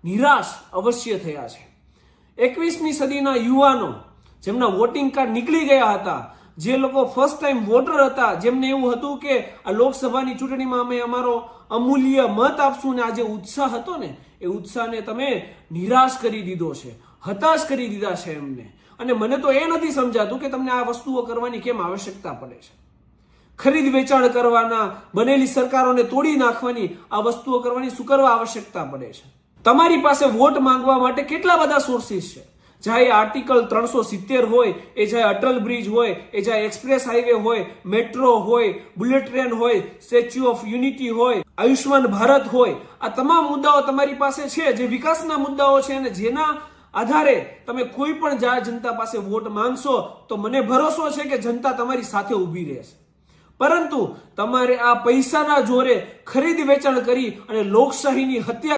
નિરાશ અવશ્ય થયા છે। 21મી સદીના યુવાનો જેમના વોટિંગ કાર્ડ નીકળી ગયા હતા, જે લોકો ફર્સ્ટ ટાઈમ વોટર હતા, જેમને એવું હતું કે આ લોકસભાની ચૂંટણીમાં અમે અમારો અમૂલ્ય મત આપશું, ને આ જે ઉત્સાહ હતો ને એ ઉત્સાહને તમે નિરાશ કરી દીધો છે, હતાશ કરી દીધા છે એમને। અને મને તો એ નથી સમજાતું કે તમને આ વસ્તુઓ કરવાની કેમ આવશ્યકતા પડે છે। ખરીદ વેચાણ કરવાના, બનેલી સરકારોને તોડી નાખવાની, આ વસ્તુઓ કરવાની શું કરવા આવશ્યકતા પડે છે? તમારી પાસે વોટ માંગવા માટે કેટલા બધા સોર્સિસ છે, ચાહે આર્ટિકલ 370 હોય, એ ચાહે અટલ બ્રિજ હોય, એ ચાહે એક્સપ્રેસ હાઈવે હોય, મેટ્રો હોય, બુલેટ ટ્રેન હોય, સ્ટેચ્યુ ઓફ યુનિટી હોય, આયુષ્માન ભારત હોય, આ તમામ મુદ્દાઓ તમારી પાસે છે, જે વિકાસના મુદ્દાઓ છે, અને જેના આધારે તમે કોઈ પણ જનતા પાસે વોટ માંગશો તો મને ભરોસો છે કે જનતા તમારી સાથે ઊભી રહેશે। પરંતુ તમારે આ પૈસાના જોરે ખરીદ વેચાણ કરી અને લોકશાહીની હત્યા